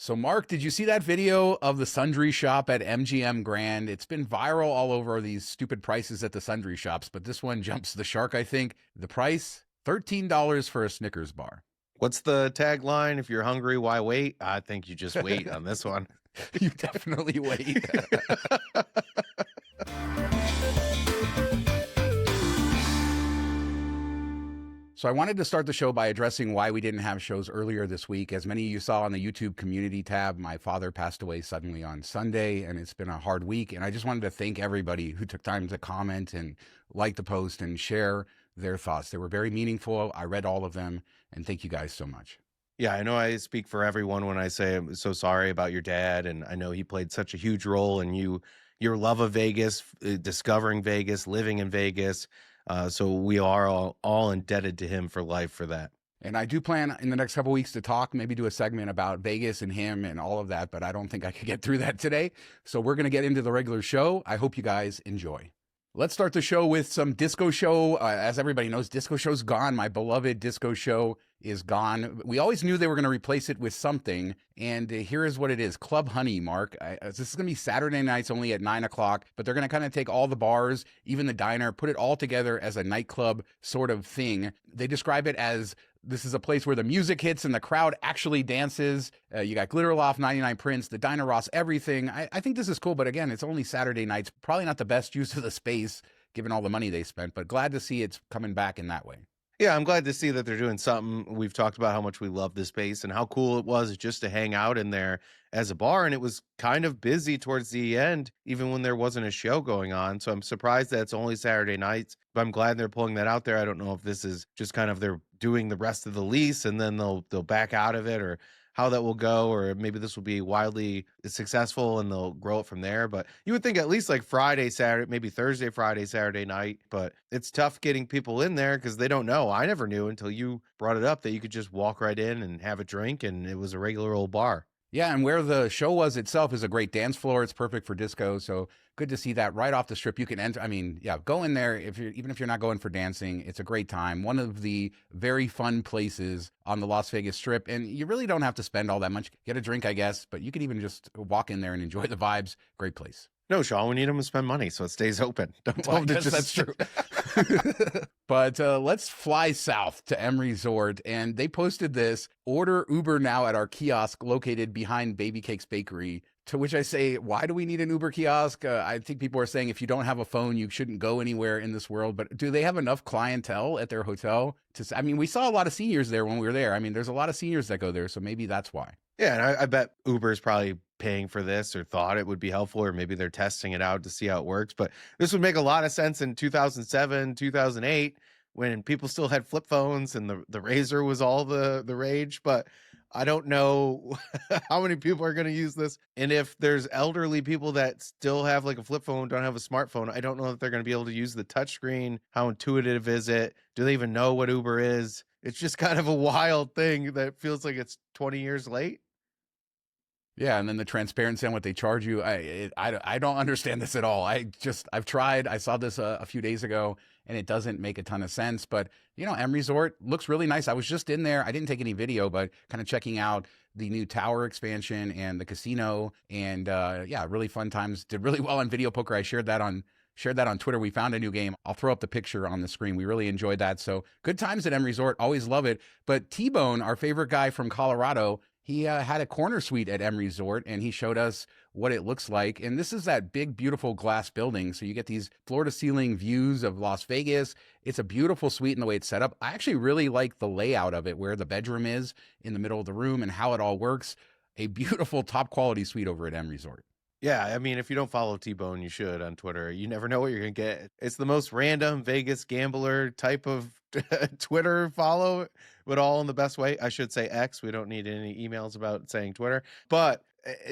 So, Mark, did you see that video of the Sundry shop at MGM Grand? It's been viral all over these stupid prices at the Sundry shops, but this one jumps the shark, I think. The price $13 for a Snickers bar. What's the tagline? If you're hungry, why wait? I think you just wait on this one. You definitely wait. So I wanted to start the show by addressing why we didn't have shows earlier this week. As many of you saw on the YouTube community tab, my father passed away suddenly on Sunday, and it's been a hard week. And I just wanted to thank everybody who took time to comment and like the post and share their thoughts. They were very meaningful. I read all of them, and thank you guys so much. Yeah, I know I speak for everyone when I say I'm so sorry about your dad, and I know he played such a huge role in your love of Vegas, discovering Vegas, living in Vegas. So we are all indebted to him for life for that. And I do plan in the next couple of weeks to talk, maybe do a segment about Vegas and him and all of that, but I don't think I could get through that today. So we're going to get into the regular show. I hope you guys enjoy. Let's start the show with some disco show. As everybody knows, disco show's gone. My beloved disco show is gone. We always knew they were going to replace it with something, and here is what it is. Club Honey, Mark. This is going to be Saturday nights only at 9 o'clock, but they're going to kind of take all the bars, even the diner, put it all together as a nightclub sort of thing. They describe it as this is a place where the music hits and the crowd actually dances. You got Glitter Loft, 99 Prince, the Diner Ross, everything. I think this is cool, but again, it's only Saturday nights. Probably not the best use of the space, given all the money they spent, but glad to see it's coming back in that way. Yeah, I'm glad to see that they're doing something. We've talked about how much we love this space and how cool it was just to hang out in there as a bar. And it was kind of busy towards the end, even when there wasn't a show going on. So I'm surprised that it's only Saturday nights, but I'm glad they're pulling that out there. I don't know if this is just kind of they're doing the rest of the lease and then they'll back out of it, or how that will go, or maybe this will be wildly successful and they'll grow it from there. But you would think at least like Friday, Saturday, maybe Thursday, Friday, Saturday night. But it's tough getting people in there because they don't know. I never knew until you brought it up that you could just walk right in and have a drink and it was a regular old bar. Yeah, and where the show was itself is a great dance floor. It's perfect for disco, so good to see that right off the strip. You can enter. I mean, yeah, go in there even if you're not going for dancing. It's a great time. One of the very fun places on the Las Vegas Strip, and you really don't have to spend all that much. Get a drink, I guess, but you can even just walk in there and enjoy the vibes. Great place. No, Sean, we need them to spend money so it stays open. Don't tell them to just... That's true. But let's fly south to M Resort, and they posted this: order Uber now at our kiosk located behind Baby Cakes Bakery. To which I say, why do we need an Uber kiosk? I think people are saying if you don't have a phone, you shouldn't go anywhere in this world. But do they have enough clientele at their hotel? I mean, we saw a lot of seniors there when we were there. I mean, there's a lot of seniors that go there, so maybe that's why. Yeah, and I bet Uber's probably paying for this or thought it would be helpful, or maybe they're testing it out to see how it works. But this would make a lot of sense in 2007, 2008, when people still had flip phones and the Razor was all the rage. But I don't know how many people are going to use this. And if there's elderly people that still have like a flip phone, don't have a smartphone, I don't know that they're going to be able to use the touchscreen. How intuitive is it? Do they even know what Uber is? It's just kind of a wild thing that feels like it's 20 years late. Yeah, and then the transparency on what they charge you. I don't understand this at all. I've tried. I saw this a few days ago, and it doesn't make a ton of sense. But, you know, M Resort looks really nice. I was just in there. I didn't take any video, but kind of checking out the new tower expansion and the casino. And yeah, really fun times. Did really well on video poker. I shared that on Twitter. We found a new game. I'll throw up the picture on the screen. We really enjoyed that. So good times at M Resort. Always love it. But T-Bone, our favorite guy from Colorado, he had a corner suite at M Resort, and he showed us what it looks like. And this is that big, beautiful glass building. So you get these floor-to-ceiling views of Las Vegas. It's a beautiful suite in the way it's set up. I actually really like the layout of it, where the bedroom is in the middle of the room and how it all works. A beautiful, top-quality suite over at M Resort. Yeah, I mean, if you don't follow T-Bone, you should on Twitter. You never know what you're going to get. It's the most random Vegas gambler type of Twitter follow, but all in the best way. I should say X. We don't need any emails about saying Twitter. But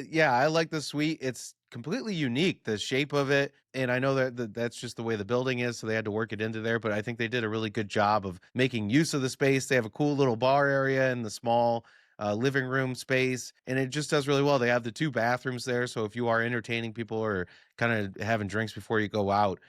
yeah, I like the suite. It's completely unique, the shape of it. And I know that that's just the way the building is, so they had to work it into there. But I think they did a really good job of making use of the space. They have a cool little bar area in the small living room space, and it just does really well. They have the 2 bathrooms there, so if you are entertaining people or kind of having drinks before you go out,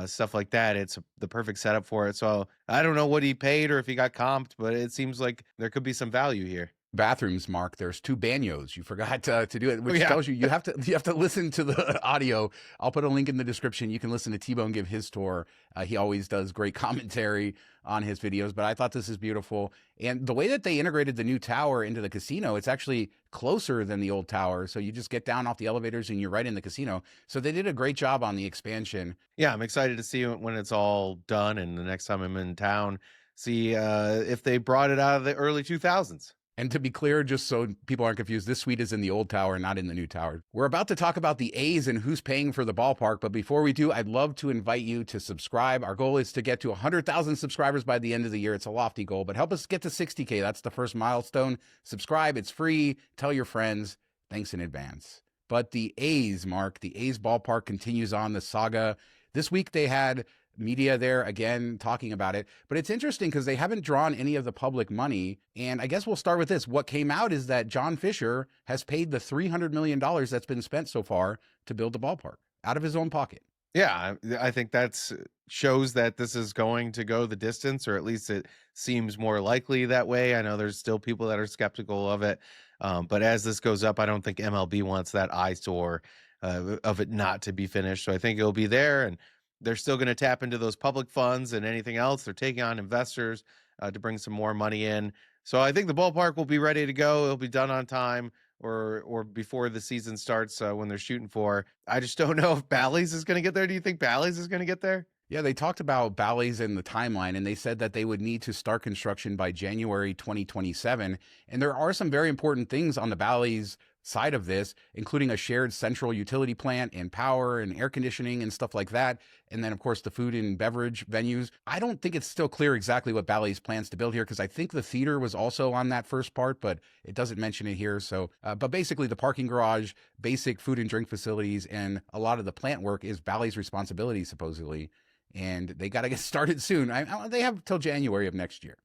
stuff like that, it's the perfect setup for it. So I don't know what he paid or if he got comped, but it seems like there could be some value here. bathrooms, Mark, there's two banyos. You forgot to do it, Oh which yeah. tells you you have to listen to the audio. I'll put a link in the description. You can listen to T-Bone give his tour. He always does great commentary on his videos, but I thought this is beautiful. And the way that they integrated the new tower into the casino, it's actually closer than the old tower. So you just get down off the elevators and you're right in the casino. So they did a great job on the expansion. Yeah, I'm excited to see when it's all done and the next time I'm in town, see if they brought it out of the early 2000s. And to be clear, just so people aren't confused, this suite is in the old tower, not in the new tower. We're about to talk about the A's and who's paying for the ballpark. But before we do, I'd love to invite you to subscribe. Our goal is to get to 100,000 subscribers by the end of the year. It's a lofty goal, but help us get to 60K. That's the first milestone. Subscribe. It's free. Tell your friends. Thanks in advance. But the A's, Mark, the A's ballpark continues on the saga. This week they had media there again talking about it, but it's interesting because they haven't drawn any of the public money. And I guess we'll start with this. What came out is that John Fisher has paid the $300 million that's been spent so far to build the ballpark out of his own pocket. Yeah, I think that's shows that this is going to go the distance, or at least it seems more likely that way. I know there's still people that are skeptical of it, but as this goes up, I don't think MLB wants that eyesore of it not to be finished. So I think it'll be there, and they're still going to tap into those public funds and anything else. They're taking on investors to bring some more money in. So I think the ballpark will be ready to go. It'll be done on time or before the season starts when they're shooting for. I just don't know if Bally's is going to get there. Do you think Bally's is going to get there? Yeah, they talked about Bally's in the timeline, and they said that they would need to start construction by January 2027. And there are some very important things on the Bally's side of this, including a shared central utility plant and power and air conditioning and stuff like that. And then, of course, the food and beverage venues. I don't think it's still clear exactly what Bally's plans to build here, because I think the theater was also on that first part, but it doesn't mention it here. So, but basically the parking garage, basic food and drink facilities, and a lot of the plant work is Bally's responsibility, supposedly. And they got to get started soon. They have till January of next year.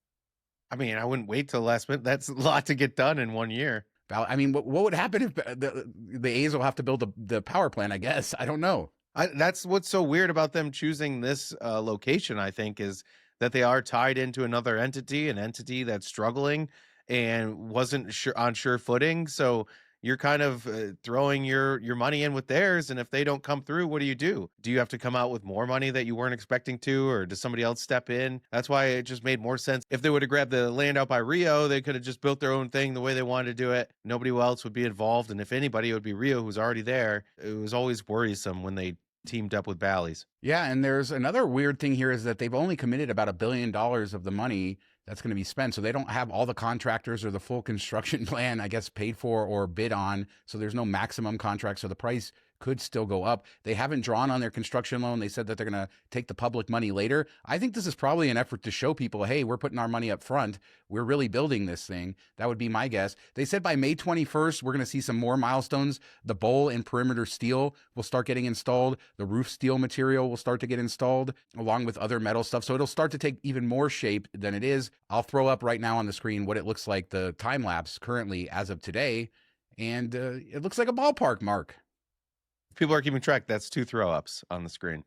I mean, I wouldn't wait till the last minute. That's a lot to get done in 1 year. I mean, what would happen if the A's will have to build the power plant? I guess I don't know. That's what's so weird about them choosing this location. I think is that they are tied into another entity, an entity that's struggling and wasn't on sure footing. So you're kind of throwing your money in with theirs, and if they don't come through, what do you do? Do you have to come out with more money that you weren't expecting to, or does somebody else step in? That's why it just made more sense. If they would have grabbed the land out by Rio, they could have just built their own thing the way they wanted to do it. Nobody else would be involved, and if anybody, it would be Rio, who's already there. It was always worrisome when they teamed up with Bally's. Yeah, and there's another weird thing here is that they've only committed about $1 billion of the money that's going to be spent. So they don't have all the contractors or the full construction plan, I guess, paid for or bid on. So there's no maximum contract. So the price could still go up. They haven't drawn on their construction loan. They said that they're going to take the public money later. I think this is probably an effort to show people, hey, we're putting our money up front. We're really building this thing. That would be my guess. They said by May 21st, we're going to see some more milestones. The bowl and perimeter steel will start getting installed. The roof steel material will start to get installed along with other metal stuff. So it'll start to take even more shape than it is. I'll throw up right now on the screen what it looks like, the time lapse currently as of today. And it looks like a ballpark, Mark. People are keeping track. That's 2 throw-ups on the screen.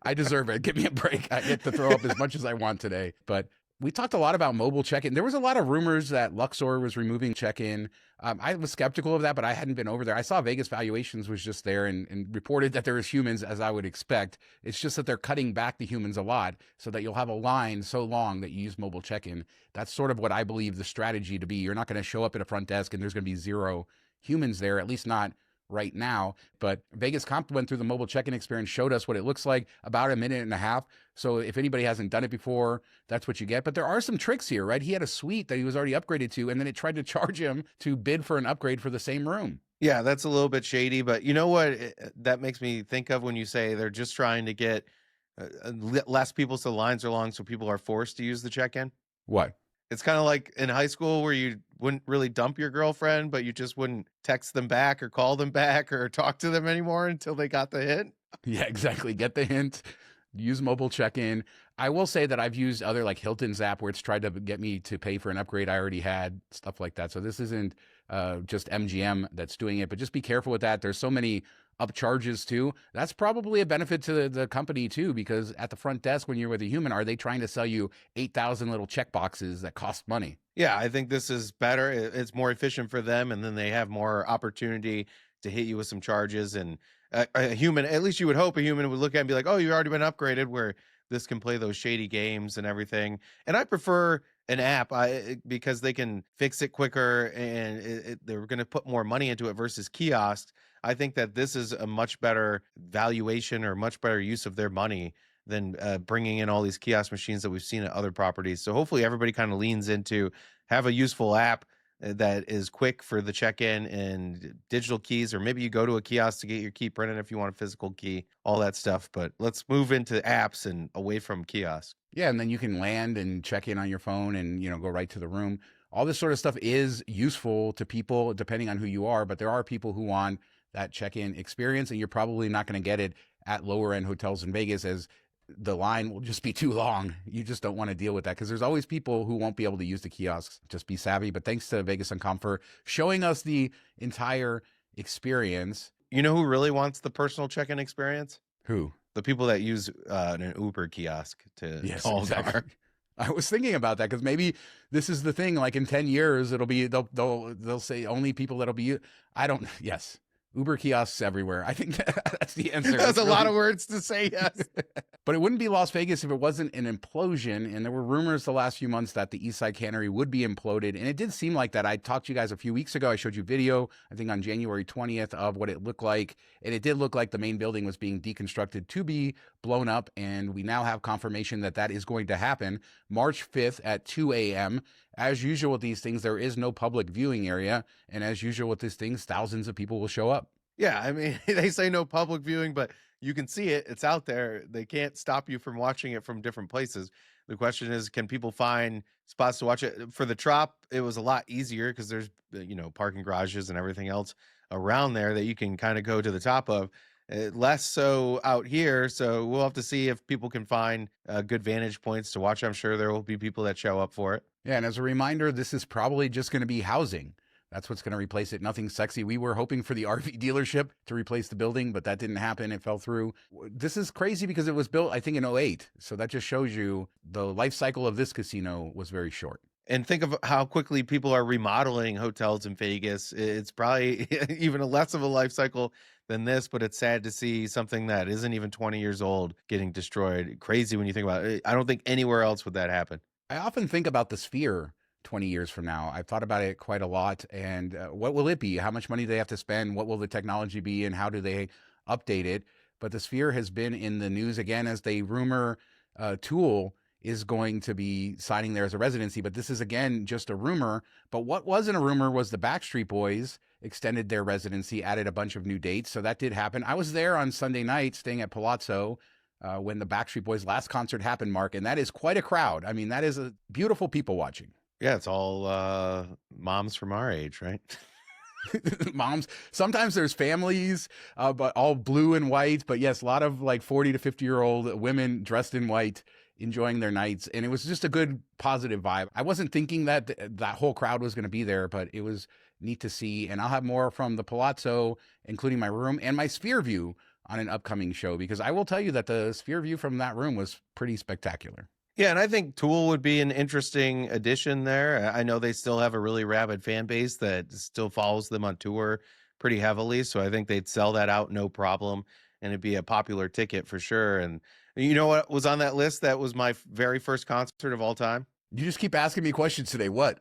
I deserve it. Give me a break. I get to throw up as much as I want today. But we talked a lot about mobile check-in. There was a lot of rumors that Luxor was removing check-in. I was skeptical of that, but I hadn't been over there. I saw Vegas Valuations was just there and reported that there was humans, as I would expect. It's just that they're cutting back the humans a lot so that you'll have a line so long that you use mobile check-in. That's sort of what I believe the strategy to be. You're not going to show up at a front desk and there's going to be 0 humans there, at least not right now. But Vegas Comp went through the mobile check-in experience, showed us what it looks like, about a minute and a half. So if anybody hasn't done it before, that's what you get. But there are some tricks here, right? He had a suite that he was already upgraded to, and then it tried to charge him to bid for an upgrade for the same room. Yeah, that's a little bit shady, but you know what that makes me think of when you say they're just trying to get less people so the lines are long so people are forced to use the check-in? What? It's kind of like in high school where you wouldn't really dump your girlfriend, but you just wouldn't text them back or call them back or talk to them anymore until they got the hint. Yeah, exactly. Get the hint. Use mobile check-in. I will say that I've used other like Hilton's app where it's tried to get me to pay for an upgrade I already had, stuff like that. So this isn't just MGM that's doing it, but just be careful with that. There's so many up charges too. That's probably a benefit to the company too, because at the front desk when you're with a human, are they trying to sell you 8,000 little check boxes that cost money? Yeah, I think this is better. It's more efficient for them, and then they have more opportunity to hit you with some charges. And a human, at least you would hope a human would look at it and be like, "Oh, you've already been upgraded." Where this can play those shady games and everything. And I prefer an app because they can fix it quicker, and they're going to put more money into it versus kiosks. I think that this is a much better valuation or much better use of their money than bringing in all these kiosk machines that we've seen at other properties. So hopefully everybody kind of leans into have a useful app that is quick for the check-in and digital keys, or maybe you go to a kiosk to get your key printed if you want a physical key, all that stuff. But let's move into apps and away from kiosks. Yeah, and then you can land and check in on your phone and, go right to the room. All this sort of stuff is useful to people depending on who you are, but there are people who want that check-in experience, and you're probably not going to get it at lower end hotels in Vegas, as the line will just be too long. You just don't want to deal with that because there's always people who won't be able to use the kiosks. Just be savvy. But thanks to Vegas.com for showing us the entire experience. You know who really wants the personal check-in experience? Who? The people that use an Uber kiosk to call exactly. car. I was thinking about that because maybe this is the thing. Like in 10 years, it'll be they'll say only people that'll be. I don't. Yes, Uber kiosks everywhere. I think that's the answer. That's a lot of words to say. Yes. But it wouldn't be Las Vegas if it wasn't an implosion. And there were rumors the last few months that the Eastside Cannery would be imploded. And it did seem like that. I talked to you guys a few weeks ago. I showed you video, I think on January 20th, of what it looked like. And it did look like the main building was being deconstructed to be blown up. And we now have confirmation that that is going to happen March 5th at 2 a.m. As usual with these things, there is no public viewing area. And as usual with these things, thousands of people will show up. Yeah, I mean, they say no public viewing, but you can see it. It's out there. They can't stop you from watching it from different places. The question is, can people find spots to watch it? For the Trop, it was a lot easier because there's, parking garages and everything else around there that you can kind of go to the top of. Less so out here. So we'll have to see if people can find good vantage points to watch. I'm sure there will be people that show up for it. Yeah, and as a reminder, this is probably just going to be housing. That's what's going to replace it. Nothing sexy. We were hoping for the RV dealership to replace the building, but that didn't happen. It fell through. This is crazy because it was built, I think, in '08. So that just shows you the life cycle of this casino was very short. And think of how quickly people are remodeling hotels in Vegas. It's probably even a less of a life cycle than this, but it's sad to see something that isn't even 20 years old getting destroyed. Crazy when you think about it. I don't think anywhere else would that happen. I often think about the Sphere 20 years from now. I've thought about it quite a lot. And what will it be? How much money do they have to spend? What will the technology be? And how do they update it? But the Sphere has been in the news again as they rumor Tool is going to be signing there as a residency. But this is, again, just a rumor. But what wasn't a rumor was the Backstreet Boys extended their residency, added a bunch of new dates. So that did happen. I was there on Sunday night staying at Palazzo when the Backstreet Boys' last concert happened, Mark. And that is quite a crowd. I mean, that is a beautiful people watching. Yeah, it's all moms from our age, right? Moms. Sometimes there's families, but all blue and white. But yes, a lot of like 40 to 50-year-old women dressed in white enjoying their nights. And it was just a good, positive vibe. I wasn't thinking that that whole crowd was going to be there, but it was neat to see. And I'll have more from the Palazzo, including my room and my Sphere view on an upcoming show, because I will tell you that the Sphere view from that room was pretty spectacular. Yeah, and I think Tool would be an interesting addition there. I know they still have a really rabid fan base that still follows them on tour pretty heavily, so I think they'd sell that out no problem, and it'd be a popular ticket for sure. And you know what was on that list that was my very first concert of all time? You just keep asking me questions today. What?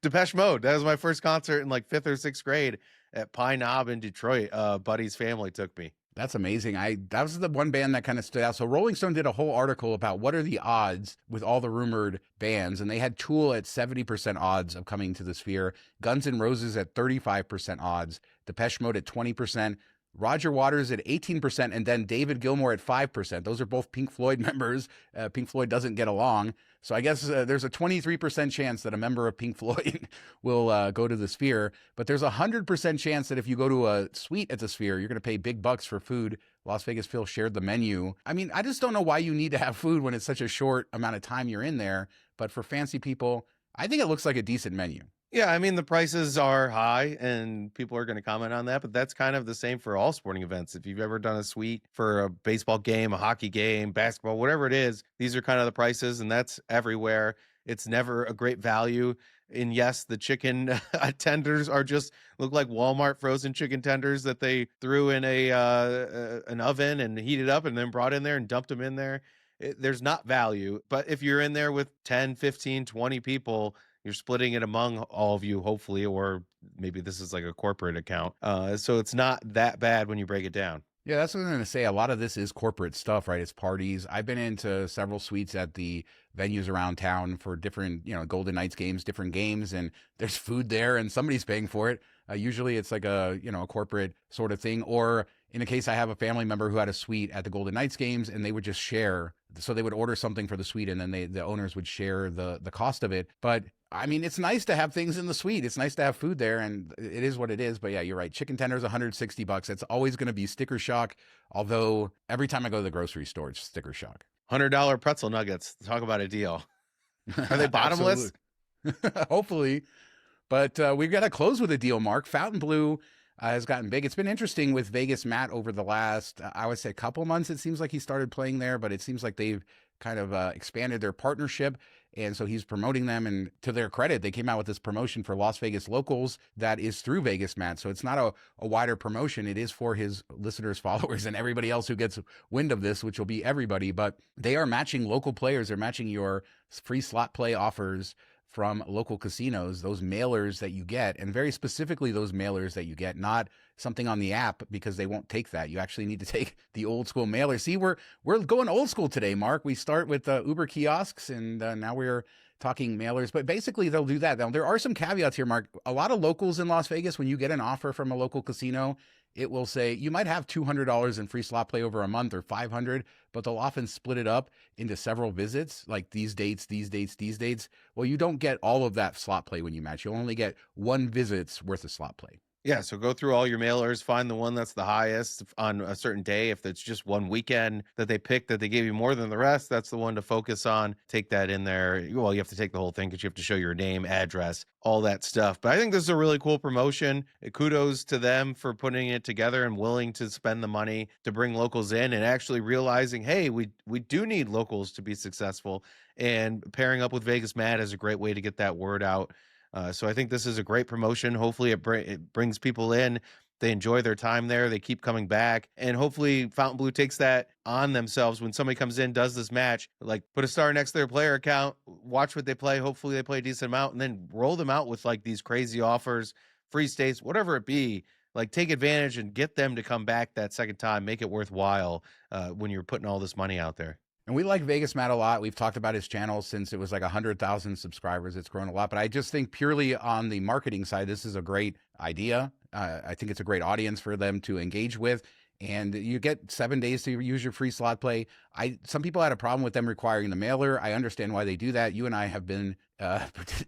Depeche Mode. That was my first concert in like 5th or 6th grade at Pine Knob in Detroit. Buddy's family took me. That's amazing. That was the one band that kind of stood out. So Rolling Stone did a whole article about what are the odds with all the rumored bands, and they had Tool at 70% odds of coming to the Sphere, Guns N' Roses at 35% odds, Depeche Mode at 20%, Roger Waters at 18%, and then David Gilmour at 5%. Those are both Pink Floyd members. Pink Floyd doesn't get along. So I guess there's a 23% chance that a member of Pink Floyd will go to the Sphere. But there's a 100% chance that if you go to a suite at the Sphere, you're going to pay big bucks for food. Las Vegas Phil shared the menu. I mean, I just don't know why you need to have food when it's such a short amount of time you're in there. But for fancy people, I think it looks like a decent menu. Yeah, I mean, the prices are high and people are going to comment on that, but that's kind of the same for all sporting events. If you've ever done a suite for a baseball game, a hockey game, basketball, whatever it is, these are kind of the prices, and that's everywhere. It's never a great value. And yes, the chicken tenders are just look like Walmart frozen chicken tenders that they threw in an oven and heated up and then brought in there and dumped them in there. There's not value, but if you're in there with 10, 15, 20 people, you're splitting it among all of you, hopefully, or maybe this is like a corporate account. So it's not that bad when you break it down. Yeah, that's what I'm going to say. A lot of this is corporate stuff, right? It's parties. I've been into several suites at the venues around town for different, Golden Knights games, different games, and there's food there and somebody's paying for it. Usually it's like a corporate sort of thing. Or in a case, I have a family member who had a suite at the Golden Knights games and they would just share. So they would order something for the suite and then the owners would share the cost of it. But I mean, it's nice to have things in the suite. It's nice to have food there, and it is what it is. But yeah, you're right. Chicken tenders, $160. It's always going to be sticker shock. Although every time I go to the grocery store, it's sticker shock. $100 pretzel nuggets. Talk about a deal. Are they Absolutely. bottomless? Hopefully. But we've got to close with a deal, Mark. Fontainebleau has gotten big. It's been interesting with Vegas Matt over the last, I would say, couple months. It seems like he started playing there, but it seems like they've kind of expanded their partnership. And so he's promoting them. And to their credit, they came out with this promotion for Las Vegas locals that is through Vegas Matt. So it's not a wider promotion. It is for his listeners, followers, and everybody else who gets wind of this, which will be everybody. But they are matching local players. They're matching your free slot play offers from local casinos, those mailers that you get, and very specifically those mailers that you get, not something on the app, because they won't take that. You actually need to take the old school mailer. See, we're going old school today, Mark. We start with Uber kiosks, and now we're talking mailers. But basically, they'll do that. Now, there are some caveats here, Mark. A lot of locals in Las Vegas, when you get an offer from a local casino, it will say you might have $200 in free slot play over a month or 500, but they'll often split it up into several visits, like these dates, these dates, these dates. Well, you don't get all of that slot play when you match. You'll only get one visit's worth of slot play. Yeah, so go through all your mailers, find the one that's the highest on a certain day. If it's just one weekend that they picked that they gave you more than the rest, that's the one to focus on. Take that in there. Well, you have to take the whole thing because you have to show your name, address, all that stuff. But I think this is a really cool promotion. Kudos to them for putting it together and willing to spend the money to bring locals in and actually realizing, hey, we do need locals to be successful. And pairing up with Vegas Matt is a great way to get that word out. So I think this is a great promotion. Hopefully it brings people in. They enjoy their time there. They keep coming back. And hopefully Fontainebleau takes that on themselves when somebody comes in, does this match, like put a star next to their player account, watch what they play. Hopefully they play a decent amount and then roll them out with like these crazy offers, free stays, whatever it be. Like take advantage and get them to come back that second time. Make it worthwhile when you're putting all this money out there. And we like Vegas Matt a lot. We've talked about his channel since it was like 100,000 subscribers. It's grown a lot. But I just think purely on the marketing side, this is a great idea. I think it's a great audience for them to engage with. And you get 7 days to use your free slot play. Some people had a problem with them requiring the mailer. I understand why they do that. You and I have been,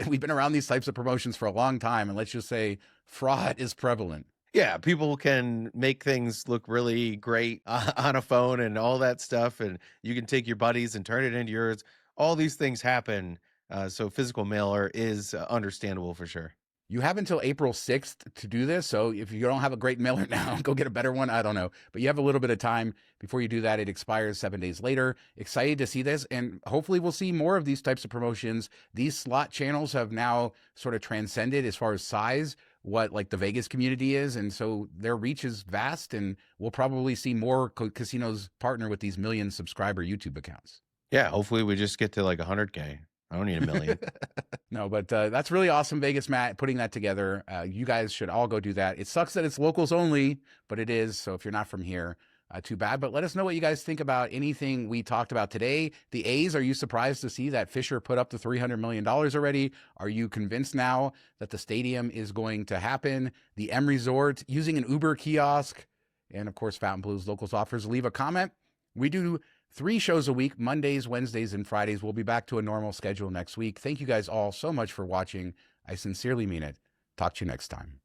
we've been around these types of promotions for a long time. And let's just say fraud is prevalent. Yeah, people can make things look really great on a phone and all that stuff, and you can take your buddies and turn it into yours. All these things happen, so physical mailer is understandable for sure. You have until April 6th to do this. So if you don't have a great mailer now, go get a better one. I don't know. But you have a little bit of time before you do that. It expires 7 days later. Excited to see this. And hopefully we'll see more of these types of promotions. These slot channels have now sort of transcended as far as size what like the Vegas community is. And so their reach is vast. And we'll probably see more casinos partner with these million subscriber YouTube accounts. Yeah, hopefully we just get to like 100K. I don't need a million. No, but that's really awesome, Vegas Matt, putting that together. You guys should all go do that. It sucks that it's locals only, but it is. So if you're not from here, too bad. But let us know what you guys think about anything we talked about today. The A's, are you surprised to see that Fisher put up the $300 million already? Are you convinced now that the stadium is going to happen? The M Resort, using an Uber kiosk, and of course, Fontainebleau's locals offers. Leave a comment. We do 3 shows a week, Mondays, Wednesdays, and Fridays. We'll be back to a normal schedule next week. Thank you guys all so much for watching. I sincerely mean it. Talk to you next time.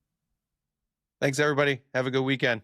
Thanks, everybody. Have a good weekend.